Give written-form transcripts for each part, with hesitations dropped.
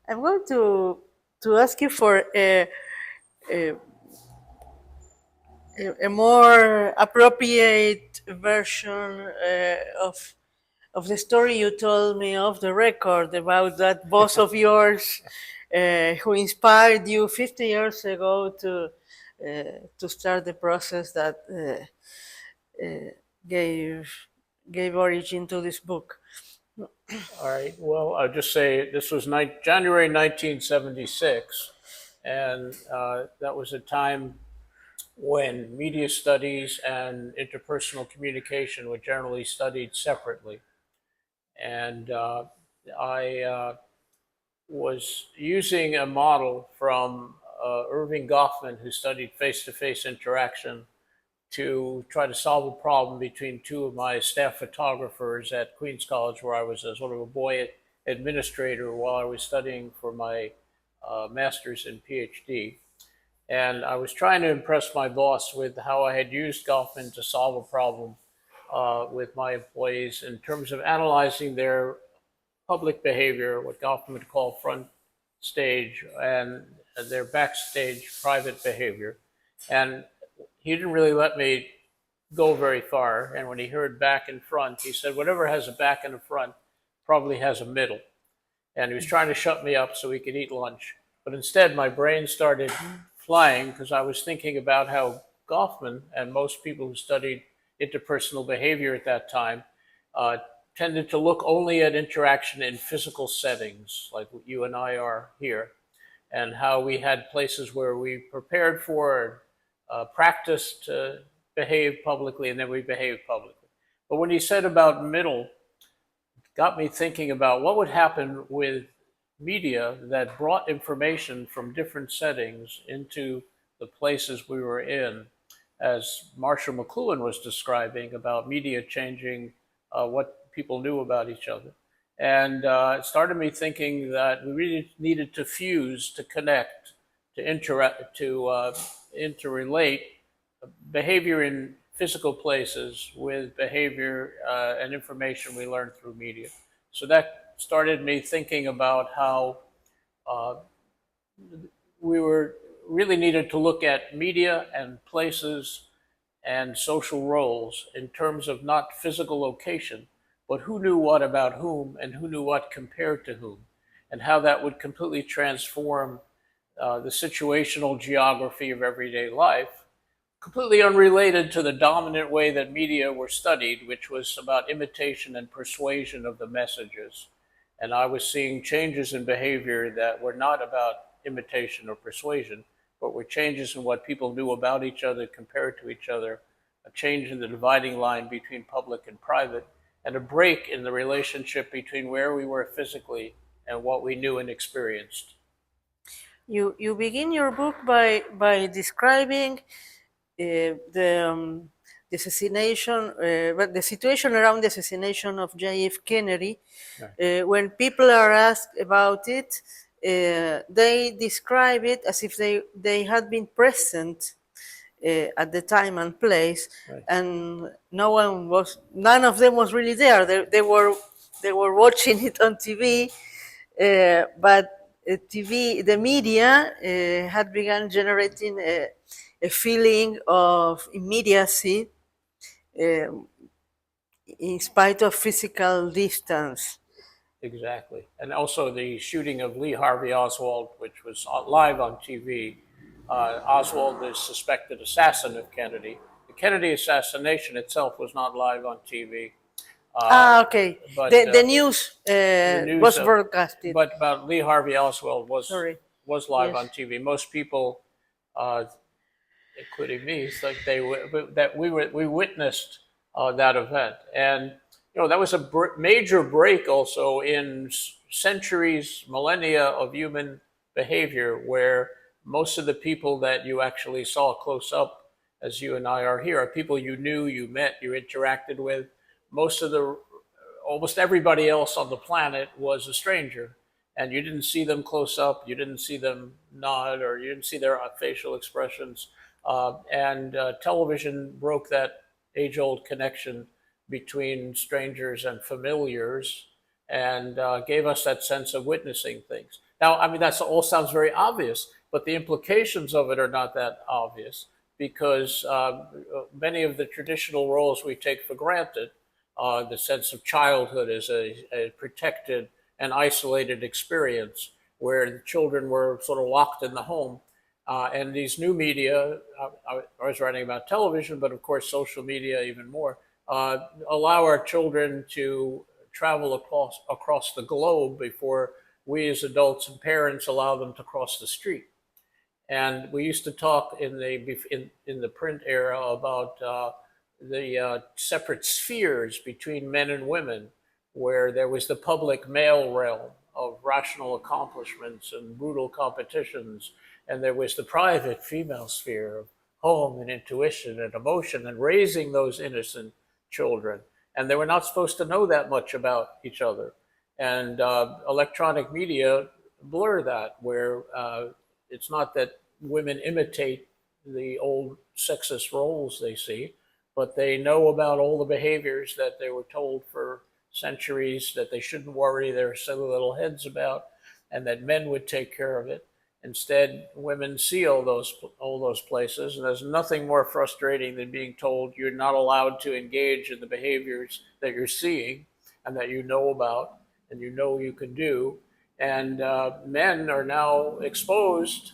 I'm going to ask you for a, a more appropriate version of the story you told me off the record about that boss of yours who inspired you 50 years ago to start the process that gave gave origin to this book. All right. Well, I'll just say this was January 1976, and that was a time when media studies and interpersonal communication were generally studied separately. And I was using a model from Irving Goffman, who studied face to face interaction, to try to solve a problem between two of my staff photographers at Queens College, where I was a sort of a boy administrator while I was studying for my master's and PhD. And I was trying to impress my boss with how I had used Goffman to solve a problem with my employees in terms of analyzing their public behavior, what Goffman would call front stage, and their backstage private behavior. And he didn't really let me go very far. And when he heard back and front, he said, whatever has a back and a front probably has a middle. And he was trying to shut me up so we could eat lunch. But instead, my brain started flying because I was thinking about how Goffman and most people who studied interpersonal behavior at that time uh, tended to look only at interaction in physical settings, like you and I are here, and how we had places where we prepared for, practiced to behave publicly, and then we behaved publicly. But when he said about middle, got me thinking about what would happen with media that brought information from different settings into the places we were in, as Marshall McLuhan was describing about media changing what people knew about each other. And it started me thinking that we really needed to fuse, to connect, to interact, to interrelate behavior in physical places with behavior and information we learned through media. So that started me thinking about how uh, we were really needed to look at media and places and social roles in terms of not physical location, but who knew what about whom and who knew what compared to whom, and how that would completely transform the situational geography of everyday life, completely unrelated to the dominant way that media were studied, which was about imitation and persuasion of the messages. And I was seeing changes in behavior that were not about imitation or persuasion, but were changes in what people knew about each other compared to each other, a change in the dividing line between public and private, and a break in the relationship between where we were physically and what we knew and experienced. You begin your book by describing the assassination, but the situation around the assassination of J.F. Kennedy. Right. When people are asked about it, they describe it as if they had been present at the time and place, Right. and none of them was really there. They were watching it on TV, but TV, the media had begun generating a feeling of immediacy um, in spite of physical distance. Exactly. And also the shooting of Lee Harvey Oswald, which was live on TV. Oswald is suspected assassin of Kennedy. The Kennedy assassination itself was not live on TV, uh, Ah, okay. but The news the news was of, broadcasted. but about Lee Harvey Oswald Sorry. was live Yes. on TV. Most people, uh, including me, like that we witnessed that event, and that was a major break also in centuries, millennia of human behavior, where most of the people that you actually saw close up, as you and I are here, are people you knew, you met, you interacted with. Most of the Almost everybody else on the planet was a stranger, and you didn't see them close up, you didn't see them nod, or you didn't see their facial expressions. And television broke that age old connection between strangers and familiars, and gave us that sense of witnessing things. Now, I mean, that all sounds very obvious, but the implications of it are not that obvious because many of the traditional roles we take for granted, the sense of childhood as a protected and isolated experience where the children were sort of locked in the home. And these new media, I was writing about television, but of course, social media even more, allow our children to travel across the globe before we as adults and parents allow them to cross the street. And we used to talk in the print era about the separate spheres between men and women, where there was the public male realm of rational accomplishments and brutal competitions, and there was the private female sphere of home and intuition and emotion and raising those innocent children. And they were not supposed to know that much about each other. And electronic media blur that, where it's not that women imitate the old sexist roles they see, but they know about all the behaviors that they were told for centuries that they shouldn't worry their silly little heads about, and that men would take care of it. Instead, women see all those places, and there's nothing more frustrating than being told you're not allowed to engage in the behaviors that you're seeing and that you know about and you know you can do. And men are now exposed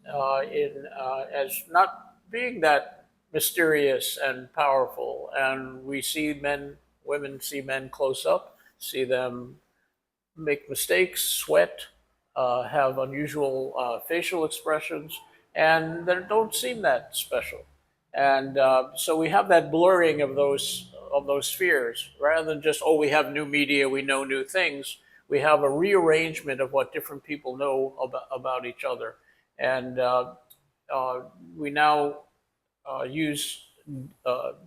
as not being that mysterious and powerful. And we see women see men close up, see them make mistakes, sweat, have unusual facial expressions, and they don't seem that special. And so we have that blurring of those spheres, rather than just we have new media, we know new things. We have a rearrangement of what different people know about each other, and we now use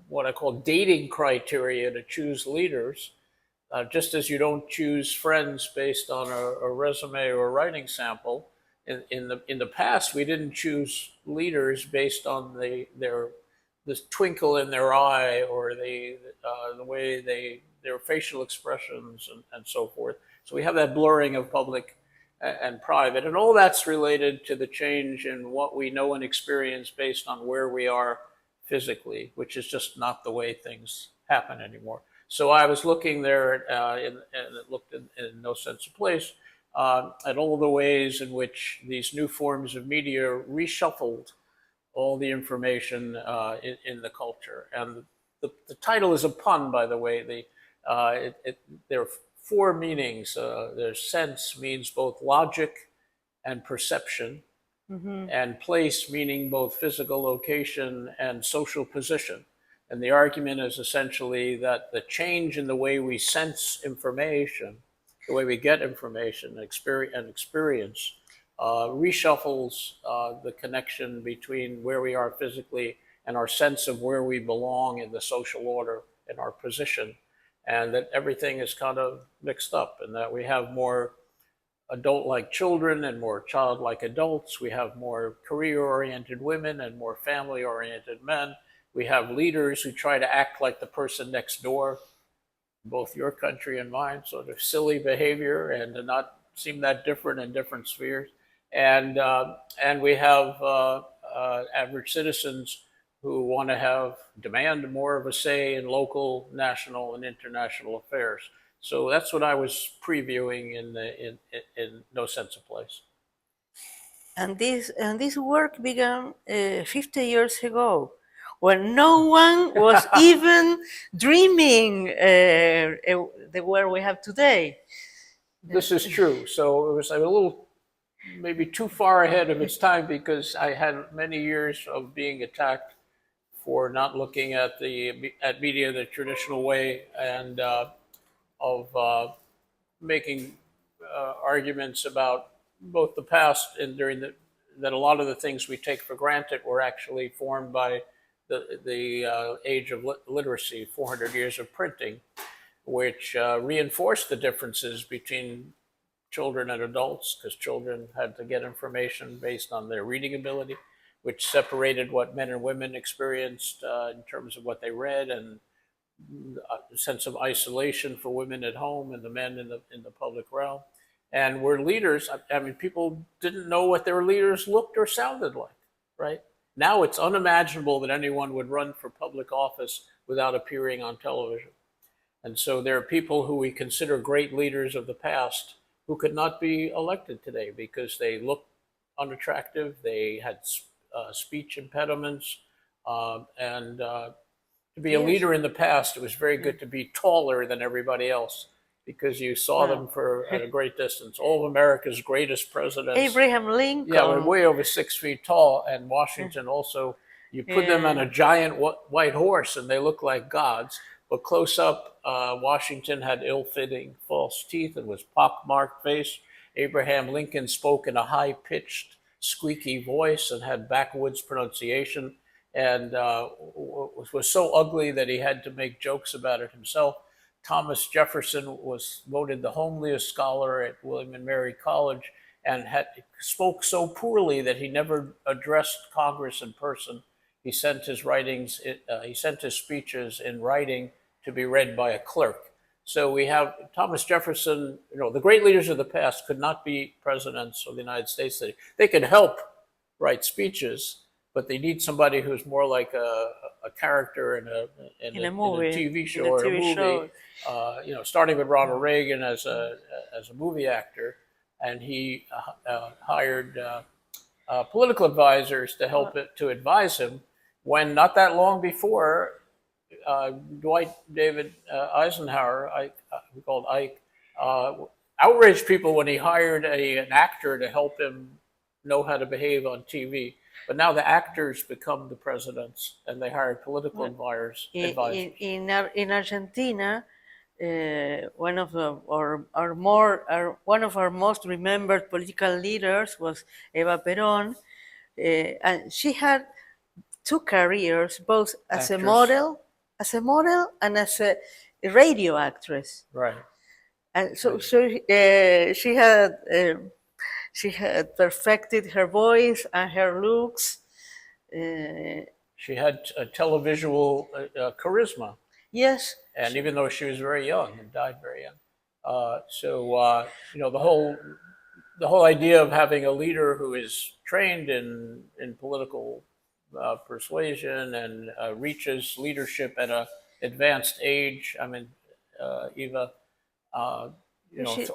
what I call dating criteria to choose leaders. Just as you don't choose friends based on a resume or a writing sample, in the past we didn't choose leaders based on the twinkle in their eye or the way their facial expressions and so forth. So we have that blurring of public and private, and all that's related to the change in what we know and experience based on where we are physically, which is just not the way things happen anymore. So I was looking there, and it looked in No Sense of Place, at all the ways in which these new forms of media reshuffled all the information in the culture. And the title is a pun, by the way. There are four meanings. There's sense means both logic and perception, and place meaning both physical location and social position. And the argument is essentially that the change in the way we sense information, the way we get information and experience, reshuffles the connection between where we are physically and our sense of where we belong in the social order and our position, and that everything is kind of mixed up, and that we have more adult-like children and more child-like adults. We have more career-oriented women and more family-oriented men. We have leaders who try to act like the person next door, both your country and mine, sort of silly behavior and to not seem that different in different spheres. And we have average citizens who want to demand more of a say in local, national, and international affairs. So that's what I was previewing in No Sense of Place. And this work began 50 years ago, when no one was even dreaming the world we have today. This is true. So it was a little maybe too far ahead of its time, because I had many years of being attacked for not looking at media the traditional way, and of making arguments about both the past and that a lot of the things we take for granted were actually formed by the age of literacy, 400 years of printing, which reinforced the differences between children and adults, because children had to get information based on their reading ability, which separated what men and women experienced in terms of what they read, and a sense of isolation for women at home and the men in the public realm. and were leaders. I mean, people didn't know what their leaders looked or sounded like, right? Now it's unimaginable that anyone would run for public office without appearing on television. And so there are people who we consider great leaders of the past who could not be elected today because they looked unattractive, they had speech impediments, and to be a Yes. leader in the past, it was very good to be taller than everybody else because you saw them for at a great distance. All of America's greatest presidents, Abraham Lincoln. yeah, were way over 6 feet tall, and Washington also. You put them on a giant white horse, and they look like gods. But close up, Washington had ill-fitting false teeth and was pockmarked face. Abraham Lincoln spoke in a high-pitched, squeaky voice and had backwoods pronunciation, and was so ugly that he had to make jokes about it himself. Thomas Jefferson was voted the homeliest scholar at William and Mary College and spoke so poorly that he never addressed Congress in person. He sent his speeches in writing to be read by a clerk. So we have Thomas Jefferson. The great leaders of the past could not be presidents of the United States today. They could help write speeches, but they need somebody who's more like a character in a TV show or a movie. Starting with Ronald Reagan as a movie actor, and he hired political advisors to to advise him. When not that long before, Dwight David Eisenhower, we called Ike, outraged people when he hired an actor to help him know how to behave on TV. But now the actors become the presidents, and they hire political advisors. In Argentina, one of our most remembered political leaders was Eva Perón, and she had two careers, both as a model and as a radio actress. Right. And so she had perfected her voice and her looks. She had a televisual charisma. Yes. And even though she was very young and died very young, the whole idea of having a leader who is trained in political persuasion and reaches leadership at an advanced age. I mean, Eva,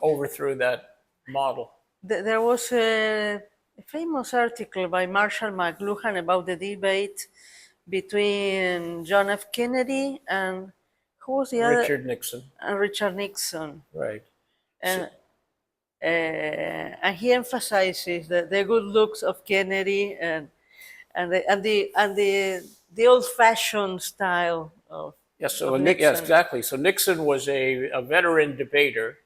overthrew that model. There was a famous article by Marshall McLuhan about the debate between John F. Kennedy and who was the other? Richard Nixon. And Richard Nixon. Right. And he emphasizes the good looks of Kennedy and the old-fashioned style of Nixon. Yes, exactly. So Nixon was a veteran debater,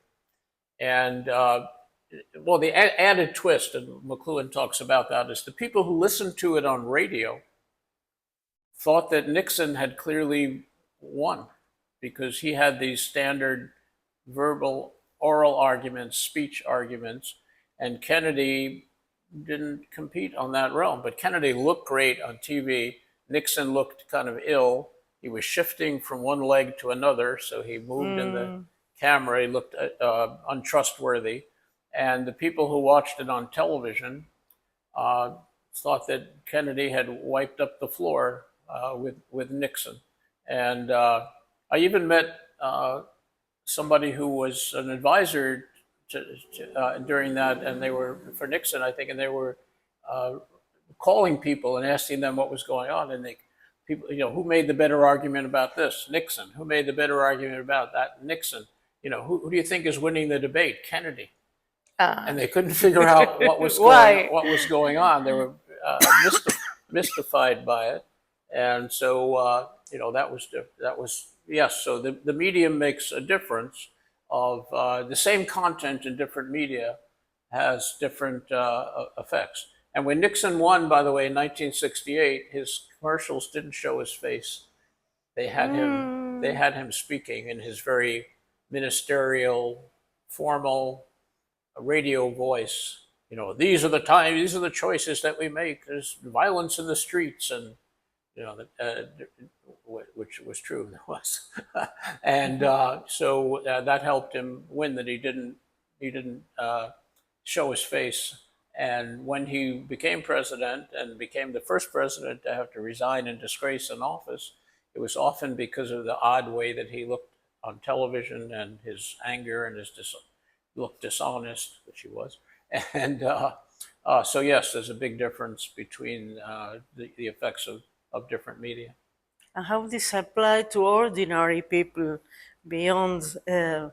and the added twist, and McLuhan talks about that, is the people who listened to it on radio thought that Nixon had clearly won because he had these standard verbal, oral arguments, speech arguments, and Kennedy didn't compete on that realm. But Kennedy looked great on TV. Nixon looked kind of ill. He was shifting from one leg to another, so he moved in the camera. He looked untrustworthy. And the people who watched it on television thought that Kennedy had wiped up the floor with Nixon. And I even met somebody who was an advisor during that, and they were for Nixon, I think, and they were calling people and asking them what was going on. And people, who made the better argument about this? Nixon. Who made the better argument about that? Nixon. Who do you think is winning the debate? Kennedy. And they couldn't figure out what was going on. They were mystified by it, and so that was yes. So the medium makes a difference. Of the same content in different media has different effects. And when Nixon won, by the way, in 1968, his commercials didn't show his face. They had him speaking in his very ministerial, formal radio voice. These are the choices that we make. There's violence in the streets, and which was true. There was, and so that helped him win. That he didn't didn't show his face. And when he became president and became the first president to have to resign in disgrace in office, it was often because of the odd way that he looked on television and his anger and his looked dishonest, which he was. And so, yes, there's a big difference between the effects of different media. And how this apply to ordinary people beyond the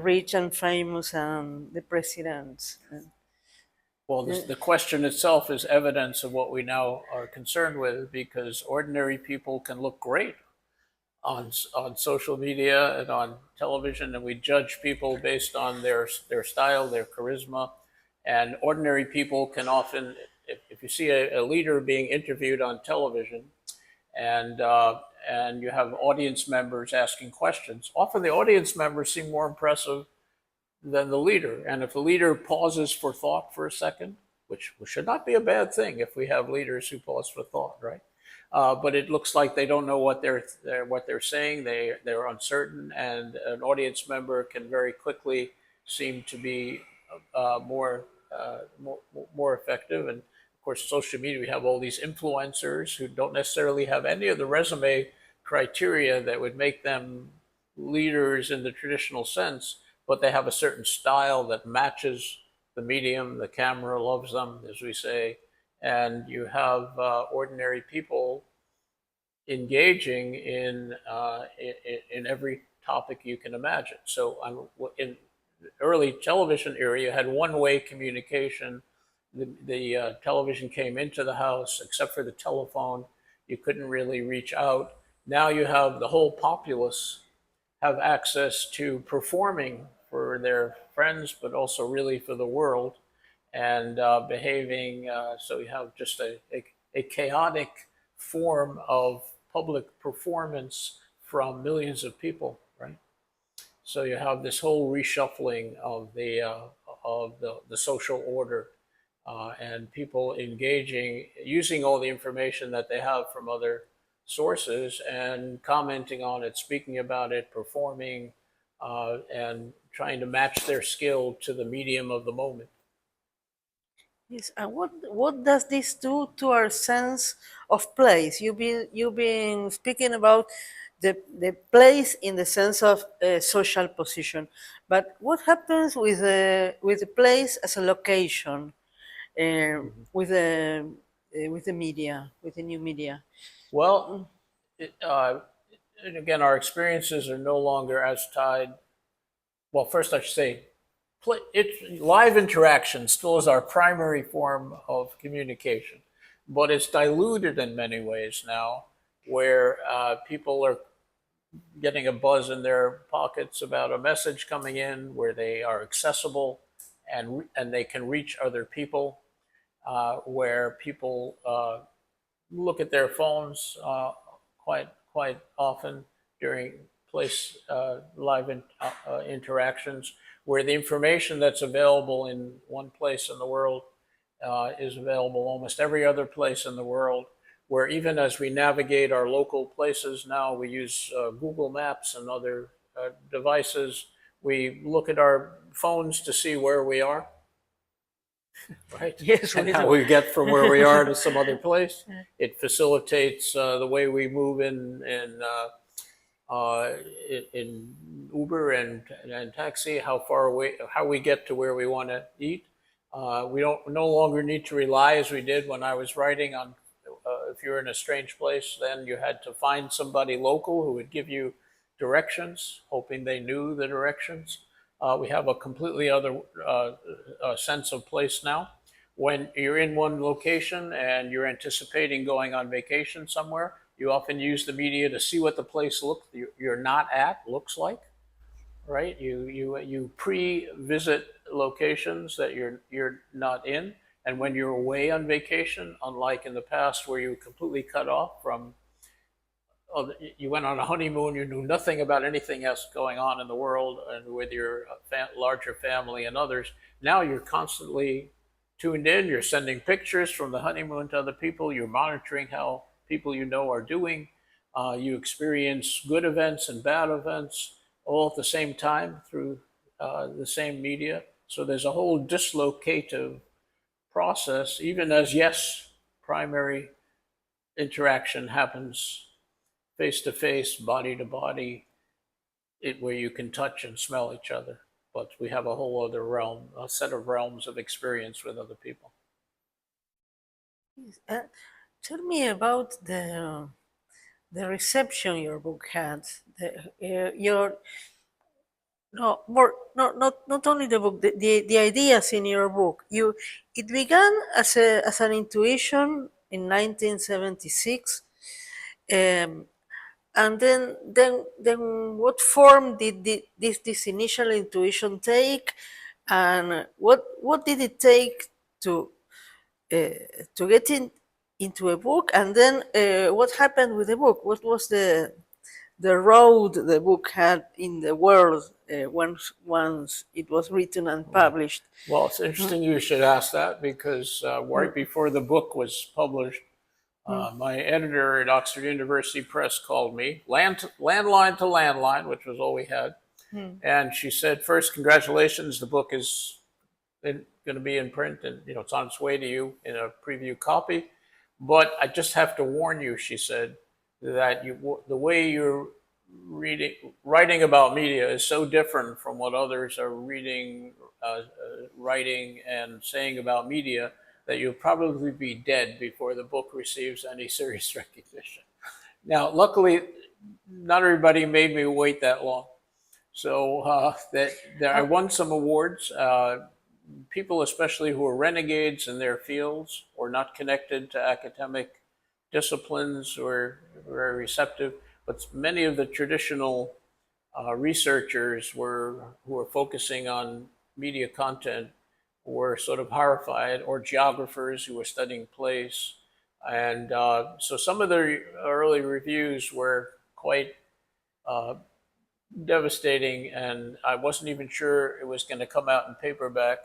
rich and famous and the presidents? Well, the question itself is evidence of what we now are concerned with, because ordinary people can look great on social media and on television, and we judge people based on their style, their charisma, and ordinary people can often, if you see a leader being interviewed on television, and you have audience members asking questions, often the audience members seem more impressive than the leader. And if the leader pauses for thought for a second, which should not be a bad thing if we have leaders who pause for thought, right? But it looks like they don't know what they're saying. They're uncertain, and an audience member can very quickly seem to be more effective. And of course, social media, we have all these influencers who don't necessarily have any of the resume criteria that would make them leaders in the traditional sense, but they have a certain style that matches the medium. The camera loves them, as we say, and you have ordinary people engaging in every topic you can imagine. So in the early television era, you had one-way communication. The television came into the house, except for the telephone. You couldn't really reach out. Now you have the whole populace have access to performing for their friends, but also really for the world, and behaving. So you have just a chaotic form of public performance from millions of people, right? So you have this whole reshuffling of the social order, and people engaging, using all the information that they have from other sources and commenting on it, speaking about it, performing, and trying to match their skill to the medium of the moment. Yes, and what does this do to our sense of place? You've been speaking about the place in the sense of social position, but what happens with the place as a location, with the media, with the new media? Well, and again, our experiences are no longer as tied. Well, first I should say, live interaction still is our primary form of communication, but it's diluted in many ways now, where people are getting a buzz in their pockets about a message coming in, where they are accessible and they can reach other people, where people look at their phones quite often during live interactions, where the information that's available in one place in the world is available almost every other place in the world, where even as we navigate our local places now, we use Google Maps and other devices. We look at our phones to see where we are, right? Yes, And we how do. we get from where we are to some other place. It facilitates the way we move in Uber and taxi, how far away, how we get to where we want to eat. We don't no longer need to rely, as we did when I was writing, on if you're in a strange place, then you had to find somebody local who would give you directions, hoping they knew the directions. We have a completely other sense of place now. When you're in one location and you're anticipating going on vacation somewhere, you often use the media to see what the place you're not at looks like, right? You pre-visit locations that you're not in, and when you're away on vacation, unlike in the past where you were completely cut off from, you went on a honeymoon, you knew nothing about anything else going on in the world and with your larger family and others. Now you're constantly tuned in. You're sending pictures from the honeymoon to other people. You're monitoring how people you know are doing. You experience good events and bad events all at the same time through the same media. So there's a whole dislocative process, even as, yes, primary interaction happens face to face, body to body, where you can touch and smell each other. But we have a whole other realm, a set of realms of experience with other people. Uh, Tell me about the reception your book had. Your no more no not only the book, the ideas in your book. It began as an intuition in 1976. Um, and then what form did this initial intuition take, and what did it take to get into a book, and then what happened with the book? What was the road the book had in the world once it was written and published? Well, it's interesting you should ask that because right before the book was published, my editor at Oxford University Press called me, landline to landline, which was all we had. And she said, first, congratulations, the book is going to be in print and it's on its way to you in a preview copy. But I just have to warn you, she said, that the way you're writing about media is so different from what others are writing and saying about media that you'll probably be dead before the book receives any serious recognition. Now, luckily, not everybody made me wait that long. So I won some awards. People, especially who are renegades in their fields or not connected to academic disciplines, were very receptive. But many of the traditional researchers who were focusing on media content were sort of horrified, or geographers who were studying place. And so some of the early reviews were quite devastating, and I wasn't even sure it was going to come out in paperback.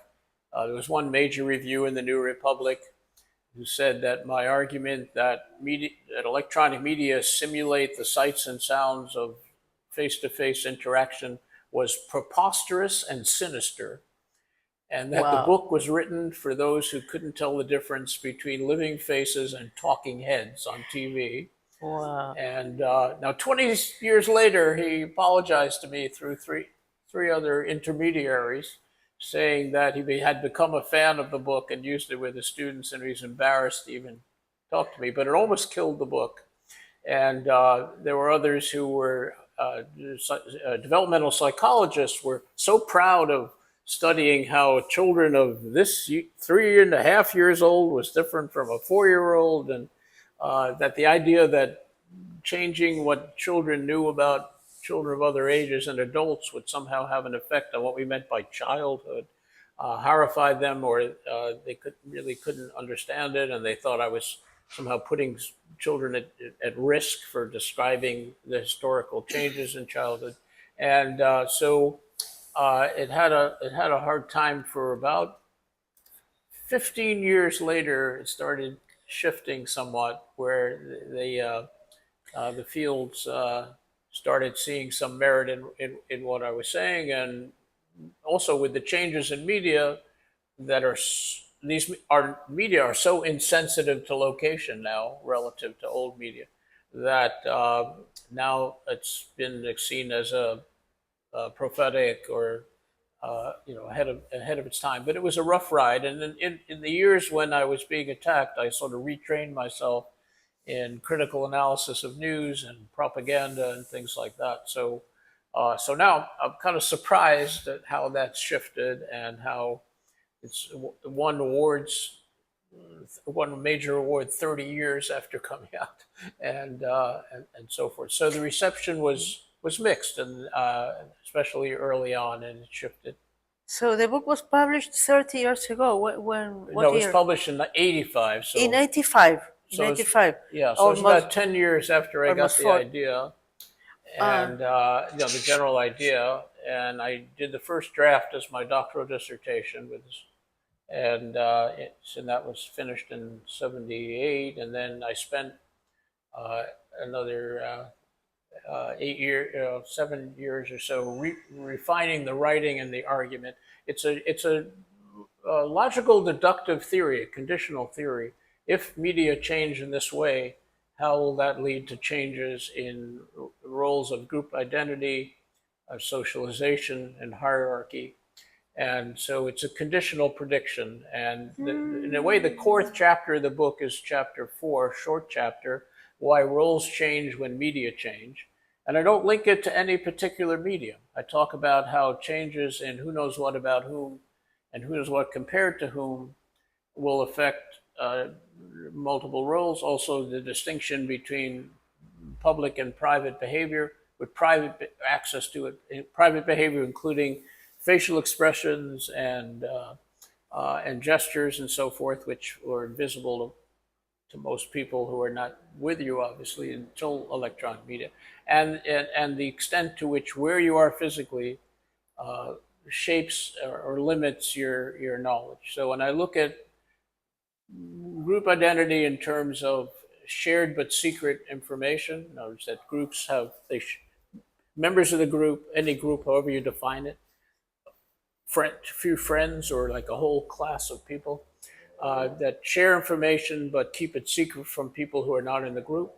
There was one major review in the New Republic who said that my argument that electronic media simulate the sights and sounds of face-to-face interaction was preposterous and sinister, and that the Wow. book was written for those who couldn't tell the difference between living faces and talking heads on TV. Wow. And now, 20 years later, he apologized to me through three other intermediaries, saying that he had become a fan of the book and used it with his students, and he's embarrassed to even talk to me. But it almost killed the book. And there were others who were developmental psychologists, were so proud of studying how children of this 3.5 years old was different from a 4-year-old, and that the idea that changing what children knew about children of other ages and adults would somehow have an effect on what we meant by childhood horrified them, or they couldn't understand it, and they thought I was somehow putting children at risk for describing the historical changes in childhood. And so it had a hard time for about 15 years later. It started shifting somewhat, where the fields started seeing some merit in what I was saying, and also with the changes in media that media are so insensitive to location now relative to old media that now it's been seen as a prophetic, or ahead of its time. But it was a rough ride, and in the years when I was being attacked, I sort of retrained myself in critical analysis of news and propaganda and things like that. So now I'm kind of surprised at how that's shifted, and how it's won one major award 30 years after coming out, and so forth. So the reception was mixed, and especially early on, and it shifted. So the book was published 30 years ago. What No, it was year? published in '85. In So 85. In so it's, 85. yeah, so it's Almost about 10 years after I got almost the four. idea, Ah, and the general idea. And I did the first draft as my doctoral dissertation and that was finished in '78. And then I spent another 7 years or so, refining the writing and the argument. It's a logical deductive theory, a conditional theory. If media change in this way, how will that lead to changes in roles of group identity, socialization, and hierarchy? And so it's a conditional prediction. And in a way, the fourth chapter of the book is chapter 4, short chapter, why roles change when media change. And I don't link it to any particular medium. I talk about how changes in who knows what about whom and who knows what compared to whom will affect multiple roles. Also, the distinction between public and private behavior, with private access to it, private behavior including facial expressions and gestures and so forth, which are invisible to most people who are not with you, obviously, until electronic media, and the extent to which where you are physically shapes or limits your knowledge. So when I look at group identity in terms of shared but secret information, in other words, that groups have members of the group, any group, however you define it, few friends or like a whole class of people that share information but keep it secret from people who are not in the group.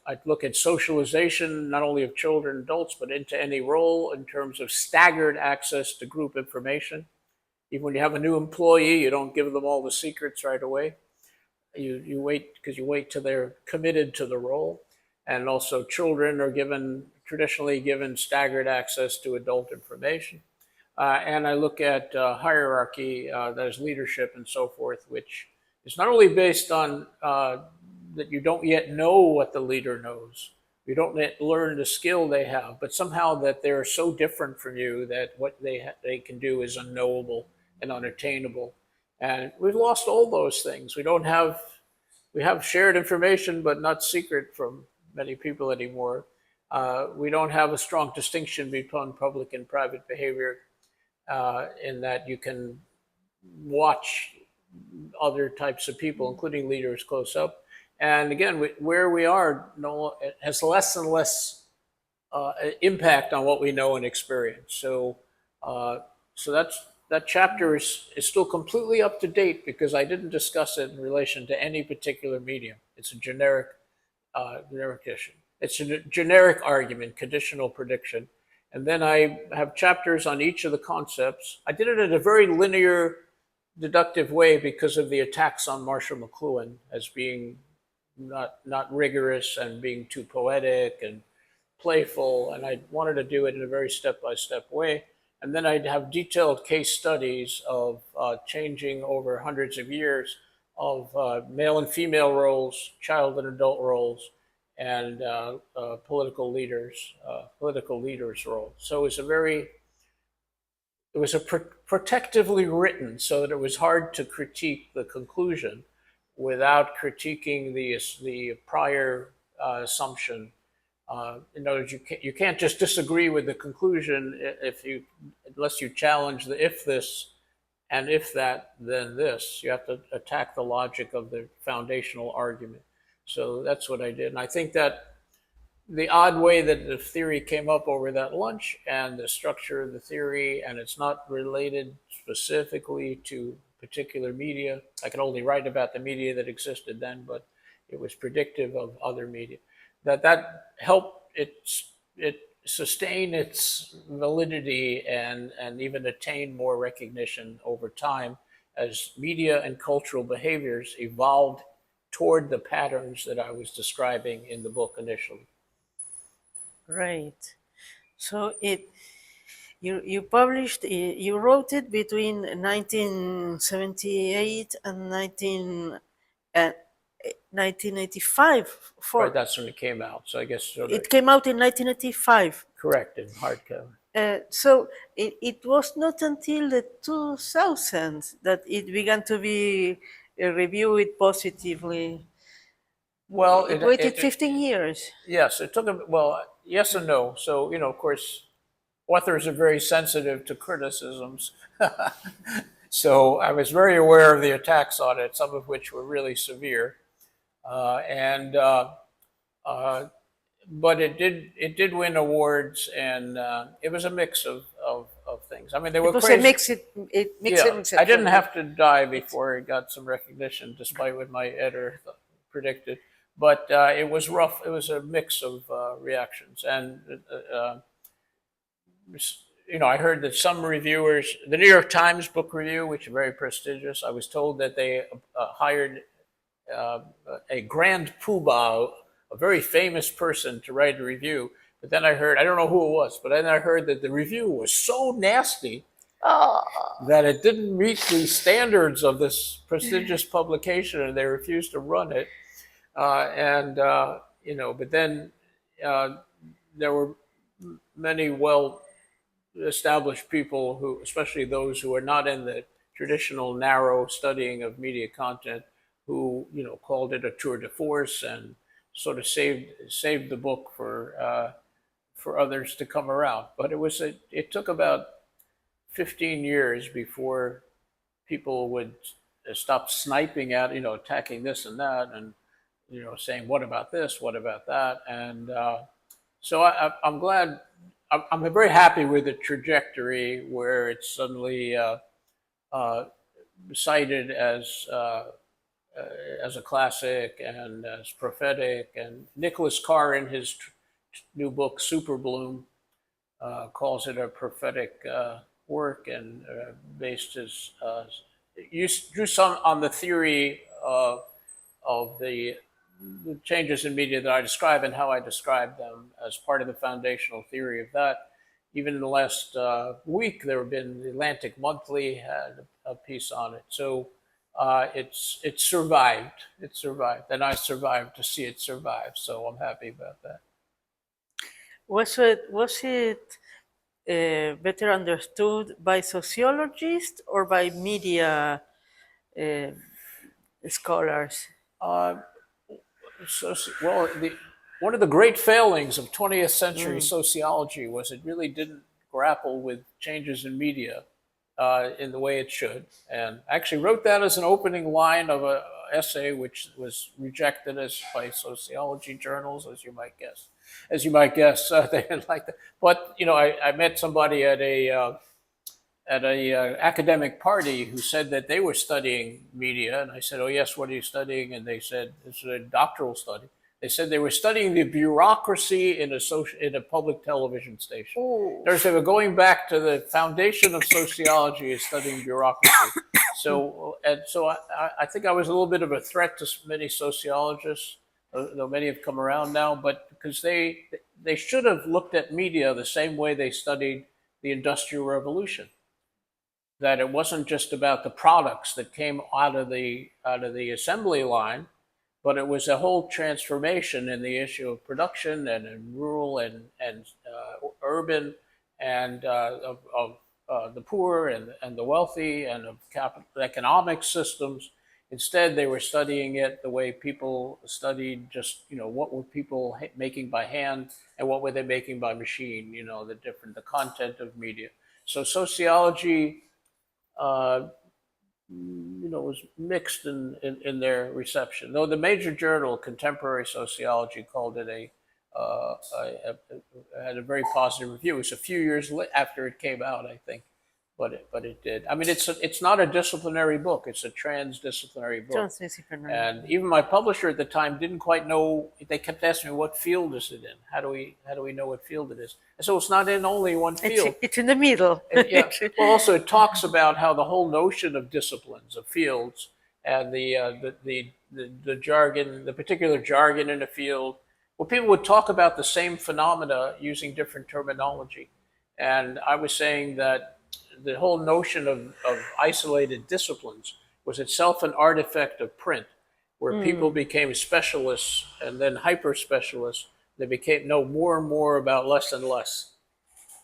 I'd look at socialization, not only of children and adults, but into any role in terms of staggered access to group information. Even when you have a new employee, you don't give them all the secrets right away. You wait, because you wait till they're committed to the role. And also children are traditionally given staggered access to adult information. And I look at hierarchy, that is leadership and so forth, which is not only based on that you don't yet know what the leader knows, you don't yet learn the skill they have, but somehow that they're so different from you that what they can do is unknowable and unattainable. And we've lost all those things. We have shared information, but not secret from many people anymore. We don't have a strong distinction between public and private behavior, in that you can watch other types of people, including leaders, close up. And again, where we are, it has less and less impact on what we know and experience. So, that chapter is still completely up to date because I didn't discuss it in relation to any particular medium. It's a generic issue. It's a generic argument, conditional prediction. And then I have chapters on each of the concepts. I did it in a very linear, deductive way because of the attacks on Marshall McLuhan as being not rigorous and being too poetic and playful. And I wanted to do it in a very step-by-step way. And then I'd have detailed case studies of changing over hundreds of years of male and female roles, child and adult roles, and political leaders' role. So it was protectively written so that it was hard to critique the conclusion without critiquing the prior assumption. In other words, you can't just disagree with the conclusion unless you challenge the if this and if that, then this. You have to attack the logic of the foundational argument. So that's what I did. And I think that the odd way that the theory came up over that lunch and the structure of the theory, and it's not related specifically to particular media. I can only write about the media that existed then, but it was predictive of other media. That helped it sustain its validity and even attain more recognition over time as media and cultural behaviors evolved toward the patterns that I was describing in the book initially. Right. So you published, you wrote it between 1978 and 1985. Right, that's when it came out. So I guess It came out in 1985. correct, in hardcover. So it was not until the 2000s that it began to be reviewed positively. Well, It waited 15 years. Yes, it took yes and no. So, of course, authors are very sensitive to criticisms. So I was very aware of the attacks on it, some of which were really severe. but it did win awards, and it was a mix of things. I mean, they It were was a crazy. mix. It mixed Yeah, and I didn't exception. have to die Mix. before it got some recognition, despite what my editor predicted. But it was rough. It was a mix of reactions, and I heard that some reviewers, the New York Times book review, which is very prestigious, I was told that they hired uh, a grand poobah, a very famous person, to write a review. But then I heard, I don't know who it was, but then I heard that the review was so nasty Oh, that it didn't meet the standards of this prestigious publication, and they refused to run it. And but then uh, there were many well-established people who, especially those who are not in the traditional narrow studying of media content, who called it a tour de force and sort of saved the book for others to come around. But it took about 15 years before people would stop sniping at, attacking this and that, and saying, what about this, what about that. And so I'm glad. I'm very happy with the trajectory where it's suddenly uh, cited as a classic and as prophetic. And Nicholas Carr, in his new book Super Bloom, calls it a prophetic work, and based his drew some on the theory of the changes in media that I describe and how I describe them as part of the foundational theory of that. Even in the last week, there have been the Atlantic Monthly had a piece on it. So it's survived. It survived, and I survived to see it survive. So I'm happy about that. was it better understood by sociologists or by media uh, scholars? Uh, well, one of the great failings of 20th century Mm. sociology was it really didn't grapple with changes in media in the way it should. And I actually wrote that as an opening line of an essay, which was rejected by sociology journals, as you might guess. They didn't like that. But I met somebody at a academic party who said that they were studying media, and I said, "Oh yes, what are you studying?" And they said it's a doctoral study. They said they were studying the bureaucracy in a public television station. Oh, They were going back to the foundation of sociology is studying bureaucracy. So I think I was a little bit of a threat to many sociologists, though many have come around now. But because they should have looked at media the same way they studied the Industrial Revolution, that it wasn't just about the products that came out of the assembly line, but it was a whole transformation in the issue of production and in rural and urban, and of the poor and the wealthy, and of capital economic systems. Instead, they were studying it the way people studied just what were people making by hand and what were they making by machine. The content of media. So sociology uh, was mixed in their reception. Though the major journal, Contemporary Sociology, called it had a very positive review. It was a few years after it came out, I think, but it did. I mean, it's not a disciplinary book; it's a transdisciplinary book. transdisciplinary. And even my publisher at the time didn't quite know. They kept asking me, "What field is it in? How do we know what field it is?" And so it's not in only one field. It's in the middle. Yeah. Well, also it talks about how the whole notion of disciplines, of fields, and the jargon, the particular jargon in a field, well, people would talk about the same phenomena using different terminology. And I was saying that the whole notion of isolated disciplines was itself an artifact of print, where people became specialists and then hyper specialists. They became know more and more about less and less,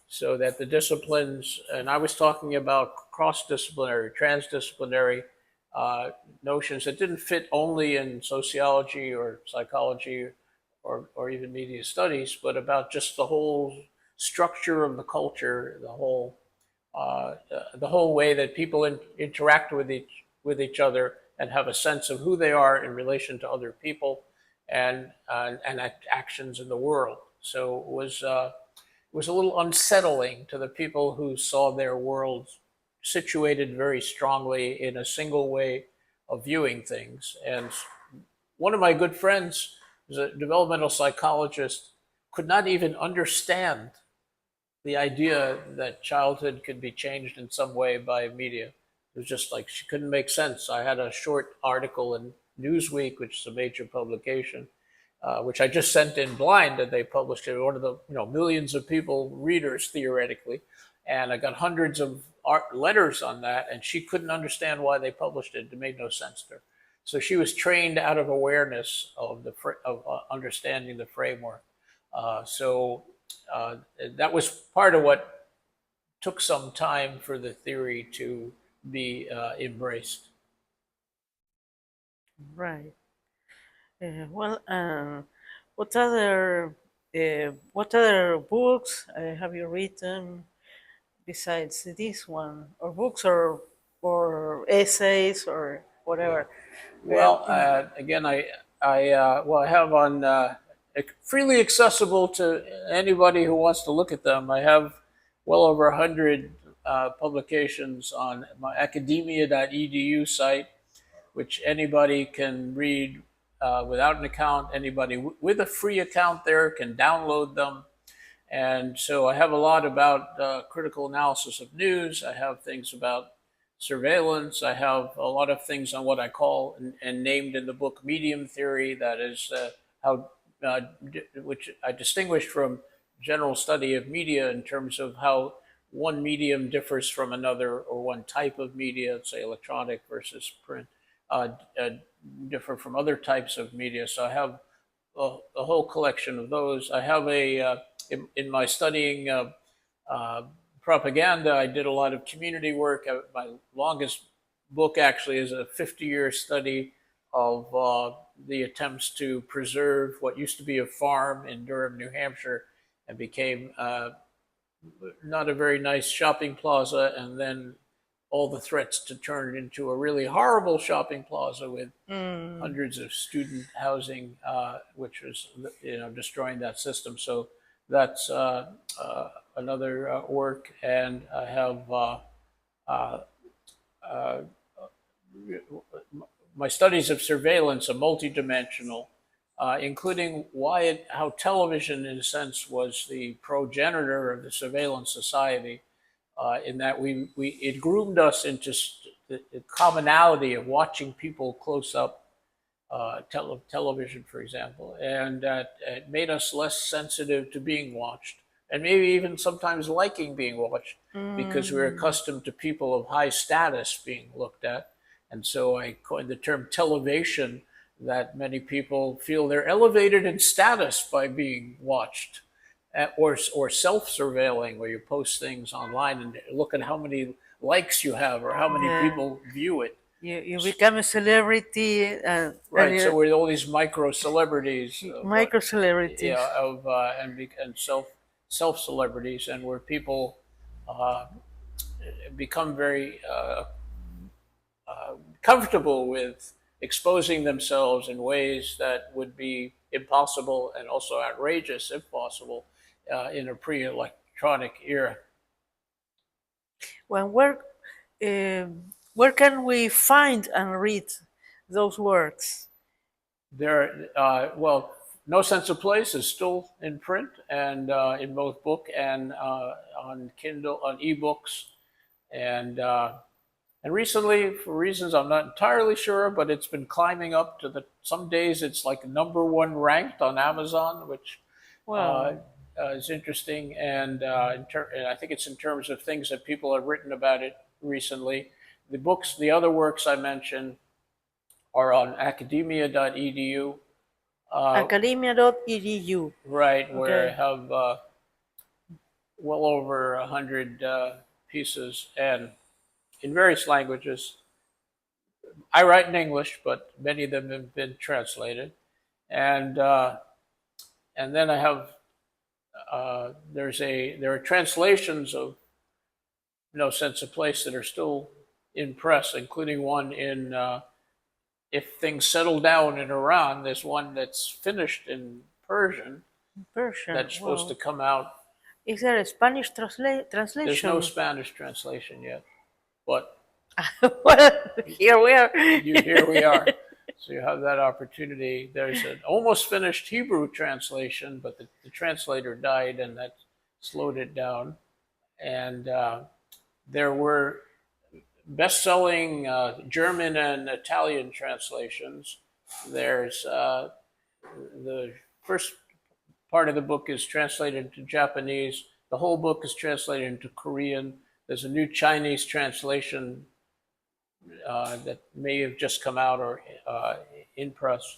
so that the disciplines, and I was talking about cross-disciplinary, transdisciplinary notions that didn't fit only in sociology or psychology or even media studies, but about just the whole structure of the culture, the whole way that people interact with each other and have a sense of who they are in relation to other people, and actions in the world. So it was a little unsettling to the people who saw their world situated very strongly in a single way of viewing things. And one of my good friends, who's a developmental psychologist, could not even understand the idea that childhood could be changed in some way by media. It was just like she couldn't make sense. I had a short article in Newsweek, which is a major publication, which I just sent in blind, and they published it. One of the millions of people, readers theoretically, and I got hundreds of letters on that, and she couldn't understand why they published it. It made no sense to her. So she was trained out of awareness of understanding the framework. So that was part of what took some time for the theory to be embraced. Right. Well, what other books have you written besides this one, or books, or essays, or whatever? Well, again, I have on freely accessible to anybody who wants to look at them. I have well over 100 publications on my academia.edu site, which anybody can read without an account. Anybody with a free account there can download them. And so I have a lot about critical analysis of news. I have things about surveillance. I have a lot of things on what I call and named in the book medium theory. That is which I distinguish from general study of media in terms of how one medium differs from another, or one type of media, say electronic versus print, differ from other types of media. So I have a whole collection of those. I have in my studying propaganda, I did a lot of community work. My longest book actually is a 50-year study of the attempts to preserve what used to be a farm in Durham, New Hampshire, and became not a very nice shopping plaza, and then all the threats to turn it into a really horrible shopping plaza with hundreds of student housing, which was destroying that system. So that's another work, and I have my studies of surveillance are multidimensional, including how television, in a sense, was the progenitor of the surveillance society, in that it groomed us into the commonality of watching people close up, television, for example, and it made us less sensitive to being watched, and maybe even sometimes liking being watched, because we're accustomed to people of high status being looked at. And so I coined the term televation, that many people feel they're elevated in status by being watched, or self-surveilling, where you post things online and look at how many likes you have or how many people view it. You become a celebrity, right? So we're all these micro celebrities, and self celebrities, and where people become very comfortable with exposing themselves in ways that would be impossible and also outrageous, if possible, in a pre-electronic era. Well, where can we find and read those works? No Sense of Place is still in print, and in both book and on Kindle, on ebooks, and recently, for reasons I'm not entirely sure, but it's been climbing up to some days it's like #1 ranked on Amazon, which is interesting. And I think it's in terms of things that people have written about it recently. The other works I mentioned are on academia.edu. Academia.edu. Right, where I have well over 100 pieces, and in various languages. I write in English, but many of them have been translated. And then I have there are translations of No Sense of Place that are still in press, including one in if things settle down in Iran, there's one that's finished in Persian Persian. that's supposed to Wow. come out. Is there a Spanish There's no translation? Spanish translation yet, but Well, here we are. here we are. So you have that opportunity. There's an almost finished Hebrew translation, but the translator died, and that slowed it down. And there were best-selling German and Italian translations. There's the first part of the book is translated into Japanese. The whole book is translated into Korean. There's a new Chinese translation that may have just come out or in press,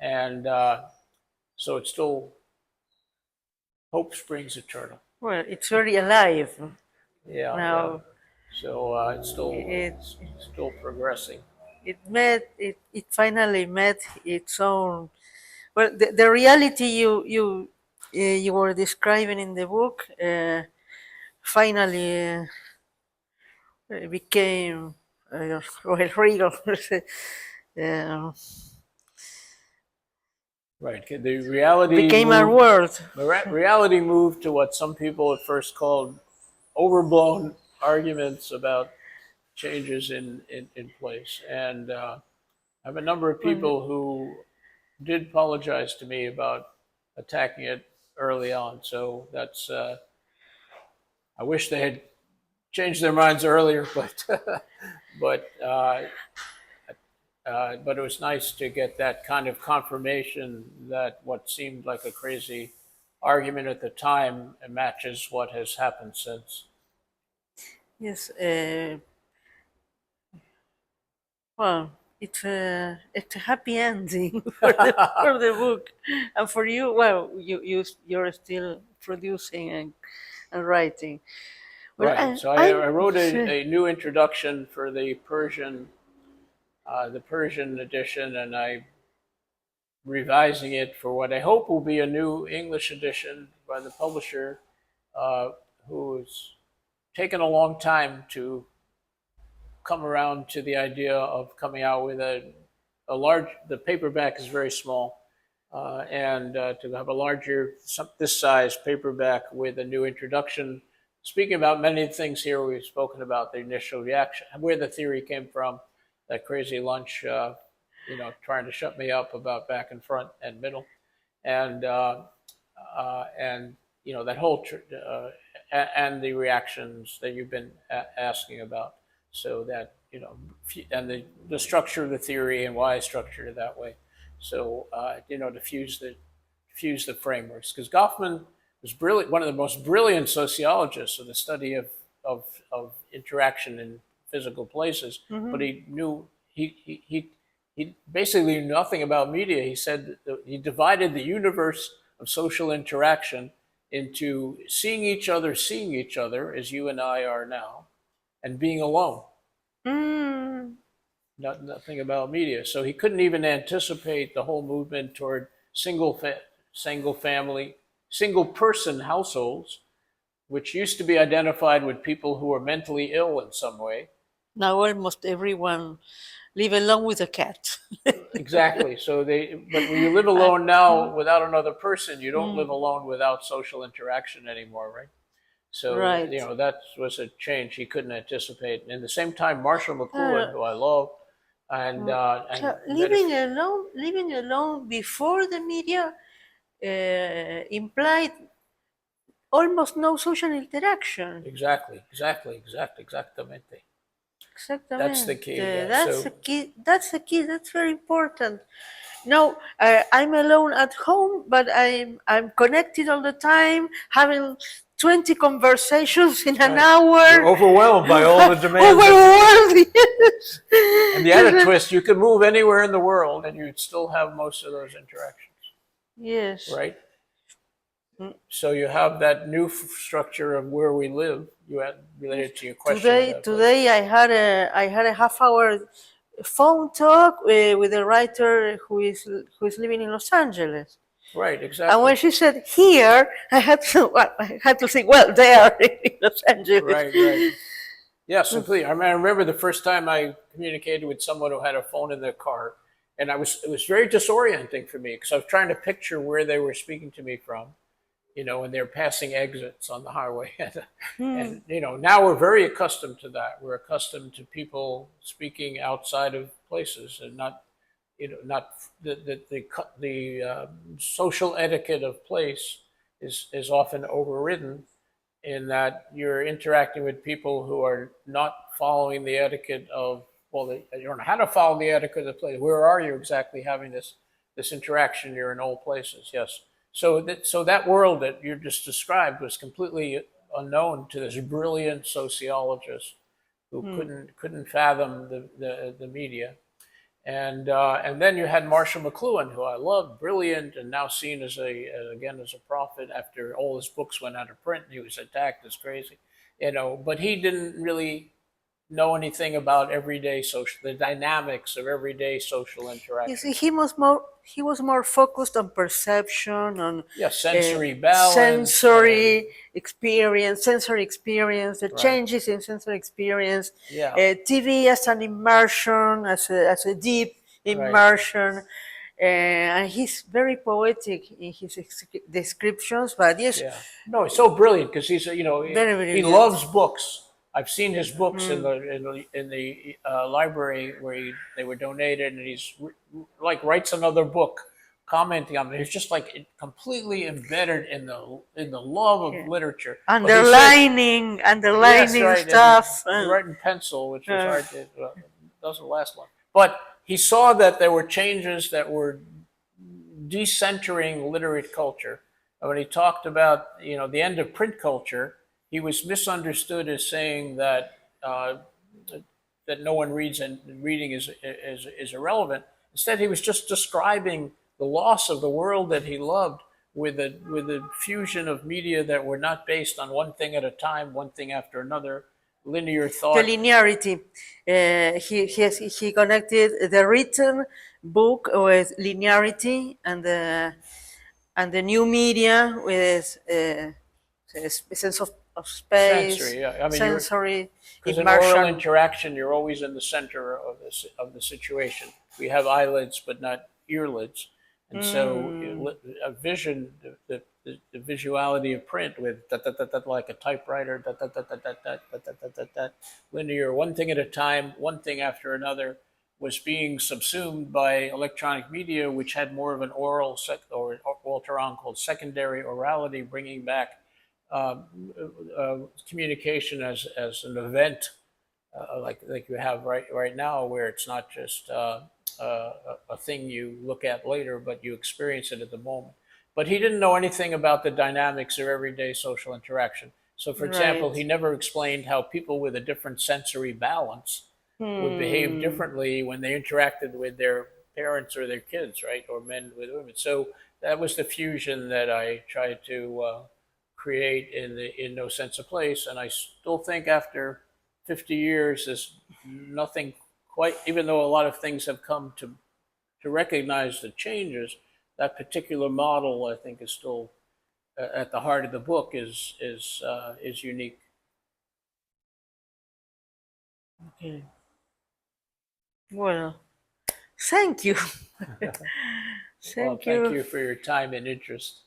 and so it's still hope springs eternal. Well, it's very alive Yeah, yeah. now. So It it's still progressing. it finally met its own. Well, the reality you were describing in the book finally became well, real. uh, Right. The reality became our moved, world. reality moved to what some people at first called overblown arguments about changes in place. And I have a number of Well, people who did apologize to me about attacking it early on. So that's, I wish they had changed their minds earlier, but but it was nice to get that kind of confirmation that what seemed like a crazy argument at the time matches what has happened since. yes. Well, it's a happy ending for the book, and for you. Well, you're still producing and writing. Well, Right. So I I'm wrote a new introduction for the Persian edition, and I'm revising it for what I hope will be a new English edition by the publisher, who's taken a long time to come around to the idea of coming out with a large. The paperback is very small, and to have a larger, this size paperback with a new introduction, speaking about many things here we've spoken about, the initial reaction, where the theory came from, that crazy lunch, trying to shut me up about back and front and middle, and that whole and the reactions that you've been asking about, so that and the structure of the theory and why I structured it that way, so to fuse the frameworks, because Goffman was brilliant, one of the most brilliant sociologists of the study of interaction in physical places, but he basically knew nothing about media. He said that he divided the universe of social interaction into seeing each other, as you and I are now, and being alone. mm, Nothing about media. So he couldn't even anticipate the whole movement toward single family, single person households, which used to be identified with people who were mentally ill in some way. now almost everyone live alone with a cat. Exactly. But when you live alone now without another person, you don't live alone without social interaction anymore, right? So, Right. That was a change he couldn't anticipate. And at the same time, Marshall Uh, McLuhan, who I love, and so living alone before the media implied almost no social interaction. exactly, exactamente. That's the key. Exactamente. Yeah. That's So the key. That's the key. That's very important. No, I'm alone at home, but I'm connected all the time, having 20 conversations in an hour. you're overwhelmed by all the demands. Overwhelmed, yes. And the added twist, you could move anywhere in the world and you'd still have most of those interactions, Yes. right? So you have that new structure of where we live. You had related to your question. Today I had a half-hour phone talk with a writer who is living in Los Angeles. Right, exactly. And when she said here, I had to say, well, there in Los Angeles. Right. Yes, completely. I remember the first time I communicated with someone who had a phone in their car, and it was very disorienting for me because I was trying to picture where they were speaking to me from, and they're passing exits on the highway. And now we're very accustomed to that. We're accustomed to people speaking outside of places and not the social etiquette of place is often overridden in that you're interacting with people who are not following the etiquette of, well, they don't know how to follow the etiquette of the place. Where are you exactly having this interaction? You're in old places, yes. So that world that you just described was completely unknown to this brilliant sociologist who couldn't fathom the media. And then you had Marshall McLuhan, who I loved, brilliant, and now seen as as a prophet after all his books went out of print. He was attacked as crazy, But he didn't really know anything about the dynamics of everyday social You interaction. see, he was more focused on perception, on Sensory balance, sensory experience, the right. changes in sensory experience. Yeah. TV as an immersion, as a deep immersion. And he's very poetic in his descriptions, but yes, Yeah. No, he's so brilliant because he's very he brilliant. loves books. I've seen his books in the library where they were donated, and he's writes another book commenting on it. He's just completely embedded in the love of literature. Underlining Yes, right, stuff. and write in pencil, which was hard to doesn't last long. But he saw that there were changes that were decentering literate culture. And when he talked about the end of print culture, he was misunderstood as saying that that no one reads and reading is irrelevant. Instead, he was just describing the loss of the world that he loved with a fusion of media that were not based on one thing at a time, one thing after another, linear thought. The linearity. He connected the written book with linearity, and the new media with a sense of space, Sensory, yeah. I mean, sensory because in oral immersion. interaction, you're always in the center of the situation. We have eyelids, but not earlids, and so a vision, the visuality of print with like a typewriter, linear, one thing at a time, one thing after another, was being subsumed by electronic media, which had more of an oral or Walter Ong called secondary orality, bringing back communication as an event, like you have right now, where it's not just a thing you look at later, but you experience it at the moment. But he didn't know anything about the dynamics of everyday social interaction. So, for example, he never explained how people with a different sensory balance would behave differently when they interacted with their parents or their kids, right? Or men with women. So that was the fusion that I tried to create in No Sense of Place. And I still think after 50 years, there's nothing quite, even though a lot of things have come to recognize the changes, that particular model, I think, is still at the heart of the book, is unique. Okay. Well, thank you. Well, Thank thank you. you for your time and interest.